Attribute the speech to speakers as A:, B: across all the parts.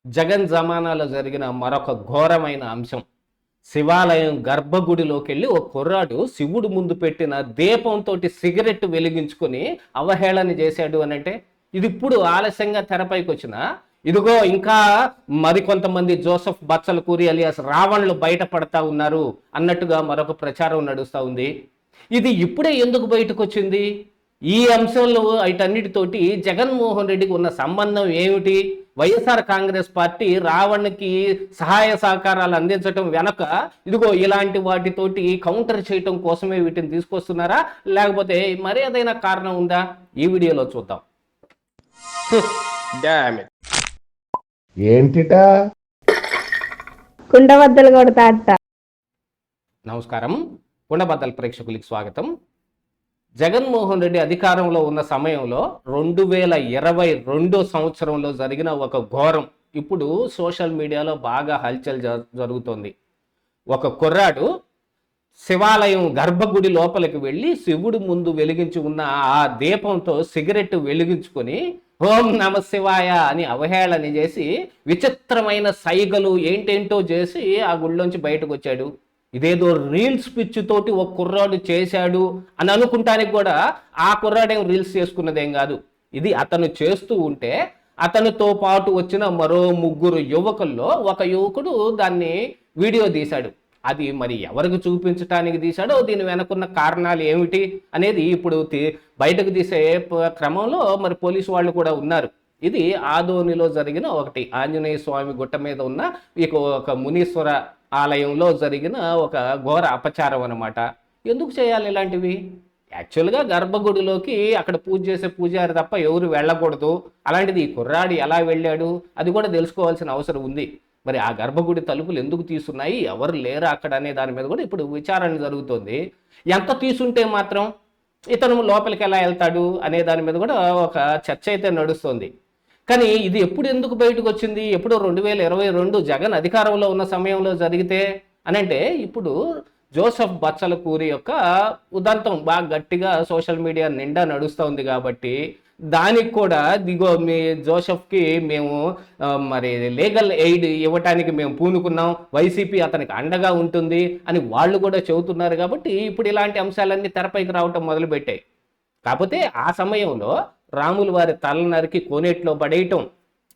A: జగన్ జమానాలో జరిగిన మరొక ఘోరమైన అంశం. శివాలయం గర్భగుడిలోకి వెళ్ళి ఒక కుర్రాడు శివుడు ముందు పెట్టిన దీపంతో సిగరెట్ వెలిగించుకొని అవహేళన చేశాడు అని అంటే, ఇది ఇప్పుడు ఆలస్యంగా తెరపైకి వచ్చిన ఇదిగో ఇంకా మరికొంతమంది జోసెఫ్ బచ్చలకూరి అలియాస్ రావణ్లు బయటపడతా ఉన్నారు అన్నట్టుగా మరొక ప్రచారం నడుస్తూ ఉంది. ఇది ఇప్పుడే ఎందుకు బయటకు వచ్చింది? ఈ అంశంలో వీటన్నిటితోటి జగన్మోహన్ రెడ్డికి ఉన్న సంబంధం ఏమిటి? వైఎస్ఆర్ కాంగ్రెస్ పార్టీ రావణ్కి సహాయ సహకారాలు అందించడం వెనక ఇదిగో ఇలాంటి వాటితోటి కౌంటర్ చేయటం కోసమే వీటిని తీసుకొస్తున్నారా, లేకపోతే మరేదైనా కారణం ఉందా? ఈ వీడియోలో చూద్దాం.
B: ఏంటిట
C: కుండబద్దలు కొడతా అట్ట.
A: నమస్కారం, కుండబద్దల ప్రేక్షకులకి స్వాగతం. జగన్మోహన్ రెడ్డి అధికారంలో ఉన్న సమయంలో 2022 సంవత్సరంలో జరిగిన ఒక ఘోరం ఇప్పుడు సోషల్ మీడియాలో బాగా హల్చల్ జరుగుతోంది. ఒక కుర్రాడు శివాలయం గర్భగుడి లోపలికి వెళ్ళి శివుడు ముందు వెలిగించి ఉన్న ఆ దీపంతో సిగరెట్ వెలిగించుకొని ఓం నమ శివాయ అని అవహేళన చేసి విచిత్రమైన సైగలు ఏంటేంటో చేసి ఆ గుళ్ళోంచి బయటకు వచ్చాడు. ఇదేదో రీల్స్ పిచ్చితోటి ఒక కుర్రాడు చేశాడు అని అనుకుంటానికి కూడా ఆ కుర్రాడేం రీల్స్ చేసుకున్నదేం కాదు. ఇది అతను చేస్తూ ఉంటే అతనితో పాటు వచ్చిన మరో 3 యువకుల్లో ఒక యువకుడు దాన్ని వీడియో తీశాడు. అది మరి ఎవరికి చూపించడానికి తీశాడో, దీని వెనకున్న కారణాలు ఏమిటి అనేది ఇప్పుడు బయటకు తీసే క్రమంలో మరి పోలీసు వాళ్ళు కూడా ఉన్నారు. ఇది ఆదోనిలో జరిగిన ఒకటి ఆంజనేయ స్వామి గుట్ట మీద ఉన్న ఒక మునీశ్వర ఆలయంలో జరిగిన ఒక ఘోర అపచారం అన్నమాట. ఎందుకు చేయాలి ఇలాంటివి? యాక్చువల్గా గర్భగుడిలోకి అక్కడ పూజ చేసే పూజారి తప్ప ఎవరు వెళ్ళకూడదు. అలాంటిది ఈ కుర్రాడు ఎలా వెళ్ళాడు అది కూడా తెలుసుకోవాల్సిన అవసరం ఉంది. మరి ఆ గర్భగుడి తలుపులు ఎందుకు తీసున్నాయి, ఎవరు లేరా అక్కడ అనే దాని మీద కూడా ఇప్పుడు విచారణ జరుగుతుంది. ఎంత తీసుంటే మాత్రం ఇతను లోపలికి ఎలా వెళ్తాడు అనే దాని మీద కూడా ఒక చర్చ అయితే నడుస్తుంది. కానీ ఇది ఎందుకు బయటకు వచ్చింది? ఎప్పుడు 2022 జగన్ అధికారంలో ఉన్న సమయంలో జరిగితే అని అంటే, ఇప్పుడు జోసెఫ్ బచ్చలకూరి యొక్క ఉదంతం బాగా గట్టిగా సోషల్ మీడియా నిండా నడుస్తూ ఉంది కాబట్టి దానికి కూడా దిగో మీ జోసెఫ్కి మేము మరి లీగల్ ఎయిడ్ ఇవ్వటానికి మేము పూనుకున్నాం, వైసీపీ అతనికి అండగా ఉంటుంది అని వాళ్ళు కూడా చెబుతున్నారు. కాబట్టి ఇప్పుడు ఇలాంటి అంశాలన్నీ తెరపైకి రావటం మొదలుపెట్టాయి. కాకపోతే ఆ సమయంలో రాముల వారి తల నరికి కోనేట్లో పడేయటం,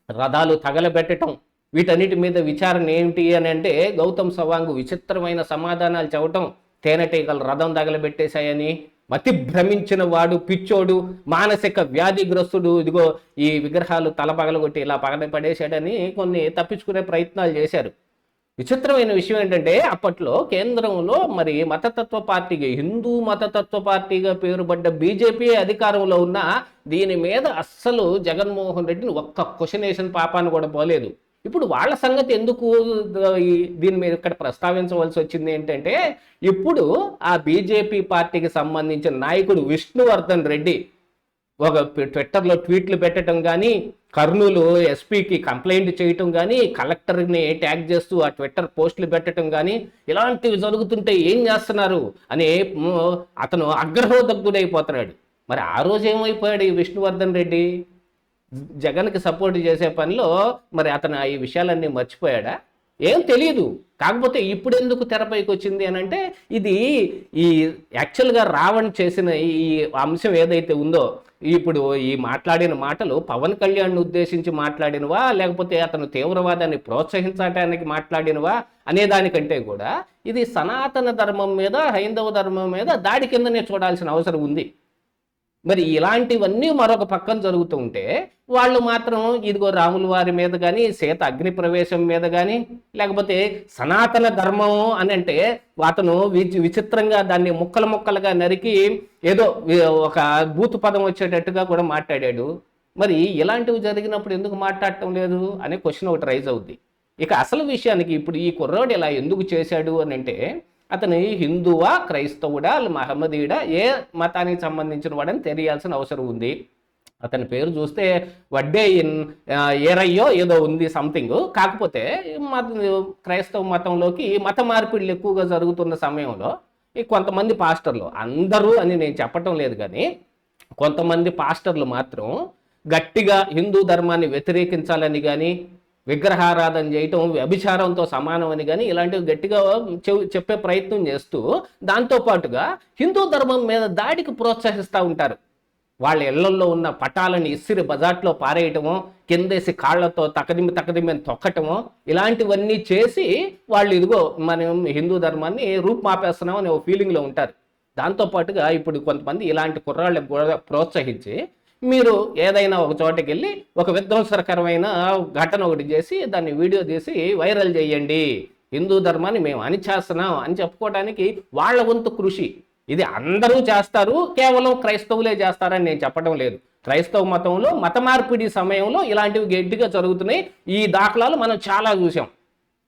A: రథాలు తగలబెట్టడం, వీటన్నిటి మీద విచారణ ఏమిటి అని అంటే గౌతమ్ సవాంగ్ విచిత్రమైన సమాధానాలు చెప్పటం, తేనెటీగలు రథం తగలబెట్టేశాయని, మతి భ్రమించిన వాడు పిచ్చోడు, మానసిక వ్యాధిగ్రస్తుడు, ఇదిగో ఈ విగ్రహాలు తల పగలగొట్టి ఇలా పడేశాడని కొన్ని తప్పించుకునే ప్రయత్నాలు చేశారు. విచిత్రమైన విషయం ఏంటంటే అప్పట్లో కేంద్రంలో మరి మతతత్వ పార్టీగా, హిందూ మతతత్వ పార్టీగా పేరుపడ్డ బీజేపీ అధికారంలో ఉన్న దీని మీద అస్సలు జగన్మోహన్ రెడ్డిని ఒక్క క్వశ్చనేషన్ పాపాన్ని కూడా పోలేదు. ఇప్పుడు వాళ్ళ సంగతి ఎందుకు దీని మీద ఇక్కడ ప్రస్తావించవలసి వచ్చింది ఏంటంటే, ఇప్పుడు ఆ బీజేపీ పార్టీకి సంబంధించిన నాయకుడు విష్ణువర్ధన్ రెడ్డి ఒక ట్విట్టర్లో ట్వీట్లు పెట్టడం కానీ, కర్నూలు ఎస్పీకి కంప్లైంట్ చేయటం కానీ, కలెక్టర్ని ట్యాగ్ చేస్తూ ఆ ట్విట్టర్ పోస్టులు పెట్టడం కానీ, ఇలాంటివి జరుగుతుంటే ఏం చేస్తున్నారు అని అతను అగ్రహోదగ్ధుడైపోతున్నాడు. మరి ఆ రోజు ఏమైపోయాడు ఈ విష్ణువర్ధన్ రెడ్డి? జగన్కి సపోర్ట్ చేసే పనిలో మరి అతను ఈ విషయాలన్నీ మర్చిపోయాడా? ఏం తెలియదు. కాకపోతే ఇప్పుడు ఎందుకు తెరపైకి వచ్చింది అని అంటే, ఇది ఈ యాక్చువల్గా రావణ్ చేసిన ఈ అంశం ఏదైతే ఉందో, ఇప్పుడు ఈ మాట్లాడిన మాటలు పవన్ కళ్యాణ్ని ఉద్దేశించి మాట్లాడినవా, లేకపోతే అతను తీవ్రవాదాన్ని ప్రోత్సహించడానికి మాట్లాడినవా అనే దానికంటే కూడా ఇది సనాతన ధర్మం మీద, హైందవ ధర్మం మీద దాడి కిందనే చూడాల్సిన అవసరం ఉంది. మరి ఇలాంటివన్నీ మరొక పక్కన జరుగుతూ ఉంటే వాళ్ళు మాత్రం ఇదిగో రాముల వారి మీద కానీ, సీత అగ్ని ప్రవేశం మీద కానీ, లేకపోతే సనాతన ధర్మం అని అంటే అతను విచిత్రంగా దాన్ని ముక్కలుగా నరికి ఏదో ఒక బూతు పదం వచ్చేటట్టుగా కూడా మాట్లాడాడు. మరి ఇలాంటివి జరిగినప్పుడు ఎందుకు మాట్లాడటం లేదు అనే క్వశ్చన్ ఒకటి రైజ్ అవుద్ది. ఇక అసలు విషయానికి ఇప్పుడు ఈ కుర్రోడు ఇలా ఎందుకు చేశాడు అని అంటే, అతను హిందువా, క్రైస్తవుడా, మహమ్మదీడా, ఏ మతానికి సంబంధించిన వాడని తెలియాల్సిన అవసరం ఉంది. అతని పేరు చూస్తే వడ్డే ఏరయ్యో ఏదో ఉంది సంథింగ్. కాకపోతే క్రైస్తవ మతంలోకి మత మార్పిడులు ఎక్కువగా జరుగుతున్న సమయంలో కొంతమంది పాస్టర్లు, అందరూ అని నేను చెప్పటం లేదు కానీ కొంతమంది పాస్టర్లు మాత్రం గట్టిగా హిందూ ధర్మాన్ని వ్యతిరేకించాలని కానీ, విగ్రహారాధన చేయటం వ్యభిచారంతో సమానం అని కానీ ఇలాంటివి గట్టిగా చెప్పే ప్రయత్నం చేస్తూ దాంతోపాటుగా హిందూ ధర్మం మీద దాడికి ప్రోత్సహిస్తూ ఉంటారు. వాళ్ళ ఇళ్లలో ఉన్న పటాలని ఇసిరి బజాట్లో పారేయటమో, కిందేసి కాళ్లతో తకదిమి తొక్కటమో, ఇలాంటివన్నీ చేసి వాళ్ళు ఇదిగో మనం హిందూ ధర్మాన్ని రూపుమాపేస్తున్నాం అనే ఒక ఫీలింగ్లో ఉంటారు. దాంతోపాటుగా ఇప్పుడు కొంతమంది ఇలాంటి కుర్రాళ్ళకి కూడా ప్రోత్సహించి మీరు ఏదైనా ఒక చోటకి వెళ్ళి ఒక విధ్వంసకరమైన ఘటన ఒకటి చేసి దాన్ని వీడియో తీసి వైరల్ చేయండి, హిందూ ధర్మాన్ని మేము అణిచేస్తున్నాం అని చెప్పుకోవడానికి వాళ్ళ వంతు కృషి. ఇది అందరూ చేస్తారు, కేవలం క్రైస్తవులే చేస్తారని నేను చెప్పడం లేదు. క్రైస్తవ మతంలో మత మార్పిడి సమయంలో ఇలాంటివి గట్టిగా జరుగుతున్నాయి. ఈ దాఖలాలు మనం చాలా చూసాం.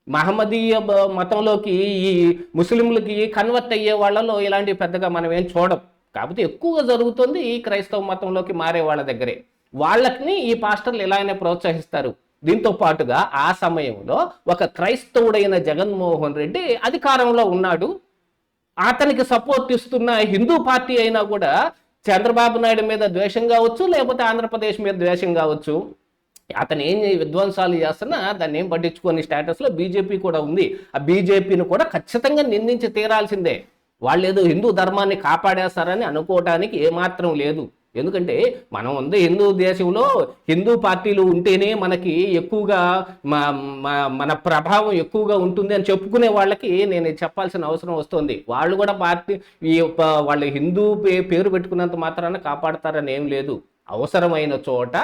A: మహమ్మదీయ మతంలోకి ఈ ముస్లింలకి కన్వర్ట్ అయ్యే వాళ్ళలో ఇలాంటివి పెద్దగా మనం ఏం చూడం. కాకపోతే ఎక్కువగా జరుగుతుంది ఈ క్రైస్తవ మతంలోకి మారే వాళ్ళ దగ్గరే. వాళ్ళని ఈ పాస్టర్లు ఇలానే ప్రోత్సహిస్తారు. దీంతో పాటుగా ఆ సమయంలో ఒక క్రైస్తవుడైన జగన్మోహన్ రెడ్డి అధికారంలో ఉన్నాడు. అతనికి సపోర్ట్ ఇస్తున్న హిందూ పార్టీ అయినా కూడా చంద్రబాబు నాయుడు మీద ద్వేషం కావచ్చు, లేకపోతే ఆంధ్రప్రదేశ్ మీద ద్వేషం కావచ్చు, అతను ఏం విధ్వంసాలు చేస్తున్నా దాన్ని ఏం పట్టించుకొని స్టేటస్లో బీజేపీ కూడా ఉంది. ఆ బీజేపీని కూడా ఖచ్చితంగా నిందించి తీరాల్సిందే. వాళ్ళు ఏదో హిందూ ధర్మాన్ని కాపాడేస్తారని అనుకోవటానికి ఏమాత్రం లేదు. ఎందుకంటే మనం ఉంది హిందూ దేశంలో, హిందూ పార్టీలు ఉంటేనే మనకి ఎక్కువగా మన ప్రభావం ఎక్కువగా ఉంటుంది అని చెప్పుకునే వాళ్ళకి నేను చెప్పాల్సిన అవసరం వస్తుంది. వాళ్ళు కూడా పార్టీ వాళ్ళు హిందూ పేరు పెట్టుకున్నంత మాత్రాన కాపాడతారని ఏం లేదు. అవసరమైన చోట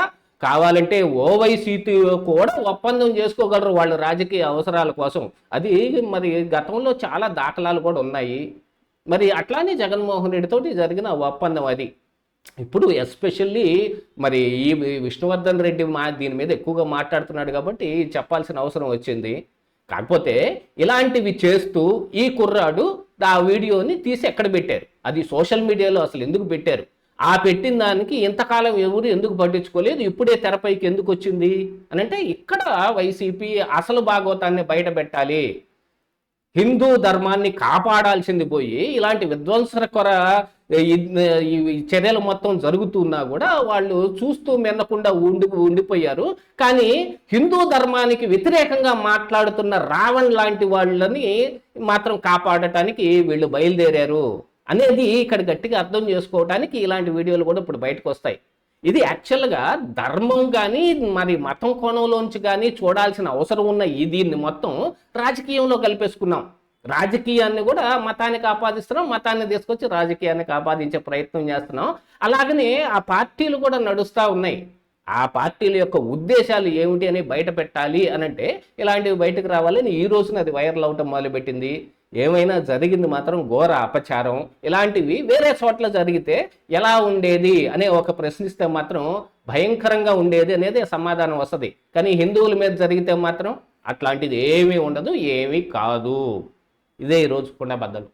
A: కావాలంటే ఓవైసీతో కూడా ఒప్పందం చేసుకోగలరు వాళ్ళు రాజకీయ అవసరాల కోసం. అది మరి గతంలో చాలా దాఖలాలు కూడా ఉన్నాయి. మరి అట్లానే జగన్మోహన్ రెడ్డితోటి జరిగిన ఒప్పందం అది. ఇప్పుడు ఎస్పెషల్లీ మరి ఈ విష్ణువర్ధన్ రెడ్డి దీని మీద ఎక్కువగా మాట్లాడుతున్నాడు కాబట్టి చెప్పాల్సిన అవసరం వచ్చింది. కాకపోతే ఇలాంటివి చేస్తూ ఈ కుర్రాడు ఆ వీడియోని తీసి ఎక్కడ పెట్టారు, అది సోషల్ మీడియాలో అసలు ఎందుకు పెట్టారు, ఆ పెట్టిన దానికి ఇంతకాలం ఎవరు ఎందుకు పట్టించుకోలేదు, ఇప్పుడే తెరపైకి ఎందుకు వచ్చింది అని అంటే ఇక్కడ వైసీపీ అసలు భాగవతాన్ని బయట పెట్టాలి, హిందూ ధర్మాన్ని కాపాడాల్సింది పోయి ఇలాంటి విధ్వంసకర చర్యలు మొత్తం జరుగుతున్నా కూడా వాళ్ళు చూస్తూ మెన్నకుండా ఉండిపోయారు. కానీ హిందూ ధర్మానికి వ్యతిరేకంగా మాట్లాడుతున్న రావణ్ లాంటి వాళ్ళని మాత్రం కాపాడటానికి వీళ్ళు బయలుదేరారు అనేది ఇక్కడ గట్టిగా అర్థం చేసుకోవడానికి ఇలాంటి వీడియోలు కూడా ఇప్పుడు బయటకు వస్తాయి. ఇది యాక్చువల్గా ధర్మం కానీ మరి మతం కోణంలోంచి కానీ చూడాల్సిన అవసరం ఉన్న దీన్ని మొత్తం రాజకీయంలో కలిపేసుకున్నాం. రాజకీయాన్ని కూడా మతానికి ఆపాదిస్తున్నాం, మతాన్ని తీసుకొచ్చి రాజకీయానికి ఆపాదించే ప్రయత్నం చేస్తున్నాం. అలాగనే ఆ పార్టీలు కూడా నడుస్తూ ఉన్నాయి. ఆ పార్టీల యొక్క ఉద్దేశాలు ఏమిటి అని బయట పెట్టాలి అనంటే ఇలాంటివి బయటకు రావాలని ఈ రోజున అది వైరల్ అవటం మొదలుపెట్టింది. ఏమైనా జరిగింది మాత్రం ఘోర అపచారం. ఇలాంటివి వేరే చోట్ల జరిగితే ఎలా ఉండేది అనే ఒక ప్రశ్నిస్తే మాత్రం భయంకరంగా ఉండేది అనేది సమాధానం వస్తుంది. కానీ హిందువుల మీద జరిగితే మాత్రం అట్లాంటిది ఏమీ ఉండదు, ఏమీ కాదు. ఇదే ఈరోజు కుండబద్దలు.